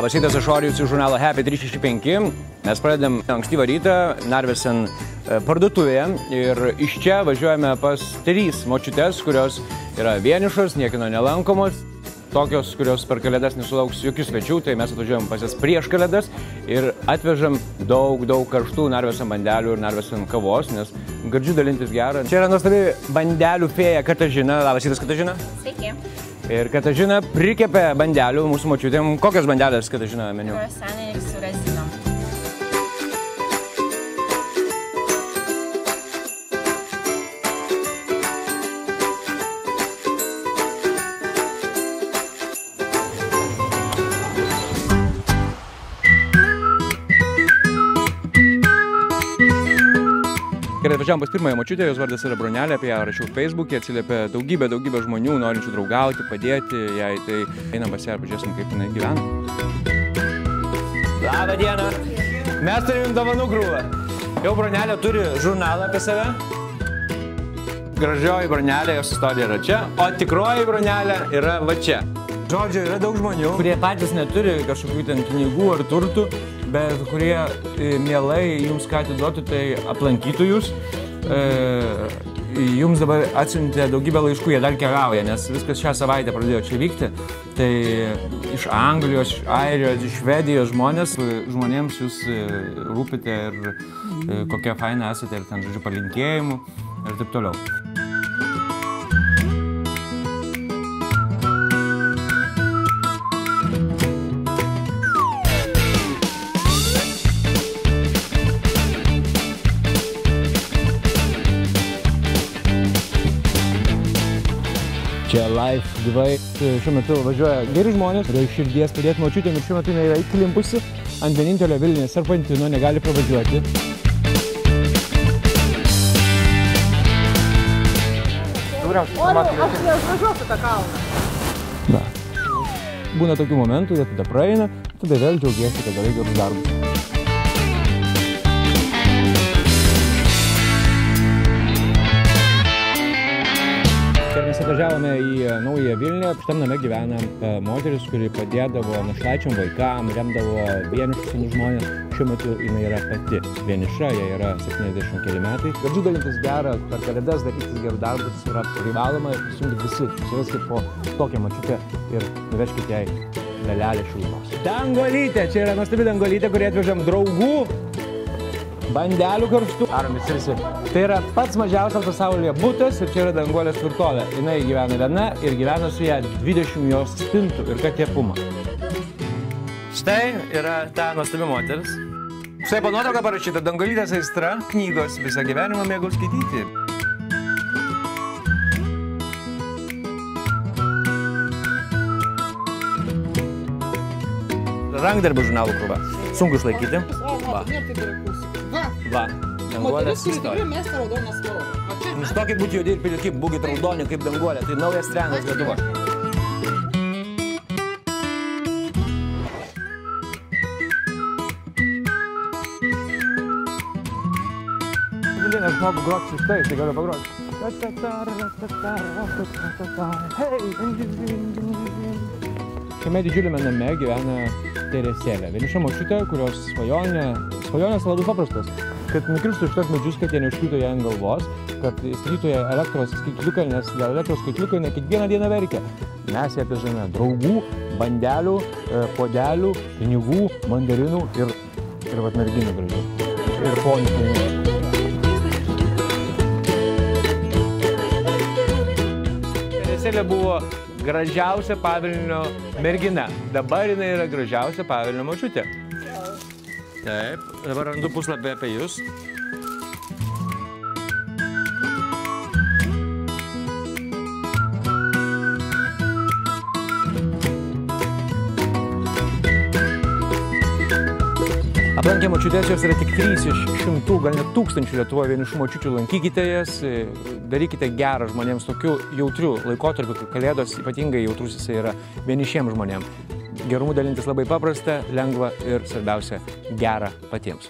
Labas rytas, aš Orijus iš žurnalo Happy 365. Mes pradedam ankstyvą rytą Narvesen parduotuvėje ir iš čia važiuojame pas 3 močiutes, kurios yra vienišos, niekino nelankomos, tokios, kurios per kalėdas nesulauks jokių svečių, tai mes atvažiuojam pas jas prieš kalėdas ir atvežam daug karštų Narvesen bandelių ir Narvesen kavos, nes gardžių dalintis gerą. Čia yra nuostabi bandelių fėja Katažina. Labas rytas, Katažina. Sveiki. Ir Katažina prikepė bandelių mūsų močiutėm. Kokios bandelės, Katažina, meniu? Kruasanai su razinom. Gerai, atvažiavom pas pirmąją močiutę, jos vardas yra Bronelė, apie ją rašiau Facebook'e, atsiliepė daugybė žmonių, norinčių draugauti, padėti jai, tai einam pas ją ir pažiūrėsim, kaip jinai gyvena. Labą dieną! Mes turim dovanų krūvą. Jau Bronelė turi žurnalą apie save. Gražioji Bronelė, jos istorija yra čia, o tikroji Bronelė yra va čia. Žodžiu, yra daug žmonių, kurie patys neturi kažkokių ten pinigų ar turtų, bet kurie mielai jums ką atiduotų, tai aplankytų jūs. Jums dabar atsiuntė daugybę laiškų, jie dar keliauja, nes viskas šią savaitę pradėjo čia vykti. Tai iš Anglijos, iš Airijos, iš Švedijos žmonėms jūs rūpite ir kokie faina esate, ir ten, žodžiu, palinkėjimų ir taip toliau. Čia live gyvai. Šiuo metu važiuoja geri žmonės, kurie iš širdies padėti močiutėm ir šiuo metu jinai yra įklimpusi ant vienintelio Vilniaus serpantino, negali pravažiuoti. Aš važiuosiu tą kalną. Da. Būna tokių momentų, jie tada praeina, tada vėl džiaugiesi, kad darai gerus darbus. Mes atvažiavome į naują Vilnių, šitam name gyvena moteris, kuri padėdavo našlaičiam vaikam, remdavo vienišus žmonės. Šiuo metu jinai yra pati vieniša, jai yra 70 keli metai. Gardžių dalintis gerą, per kalėdas darytis gerų darbus yra privaloma ir prisijungti visi. Susiraskit po tokią močiutę ir nuvežkite jai dalelę šilumos. Dangolytė! Čia yra nuostabi dangolytė, kurį atvežam draugų. Bandelių karštų. Darom visi. Tai yra pats mažiausias pasaulyje butas ir čia yra Danguolės tvirtovė. Jinai gyvena viena ir gyvena su ją 20 jos spintų ir katė Puma. Štai yra ta nuostabi moteris. Štai po nuotrauką parašyta Dangolytės aistra, knygos, visą gyvenimą mėgau skaityti. Rankdarbių žurnalų krūva. Sunku išlaikyti. Va, Danguolės istorija. Nustokit būti juodi ir pilki, būkit raudoni kaip Danguolė. Tai naujas trendas Lietuva. Aš moku groti su tai galiu pagroti. Šiame didžiuliame name gyvena Teresėlė. Vieniša močiutė, kurios svajonės labai paprastas. Kad nukirstų šitos medžius, kad jie neužkliūtų ją ant galvos, kad įstatytų ją elektros skaitliuką, nes dėl elektros skaitliuko jinai kiekvieną dieną verkia. Mes ją atvežame draugų, bandelių, podelių, pinigų, mandarinų ir vat merginų gražių. Ir ponių pinigų. Teresėlė buvo gražiausia Pavilnio mergina. Dabar jinai yra gražiausia Pavilnio močiutė. Taip, dabar randu puslapį apie jūs. Aplankė močiutės, jos yra tik 3 iš 100, gal net 1000 Lietuvoje vienišų močiučių. Lankykite jas, darykite gerą žmonėms tokiu jautriu laikotarpiu, kai kalėdos ypatingai jautrus jisai yra vienišiems žmonėms. Gerumu dalintis labai paprasta, lengva ir svarbiausia gera patiems.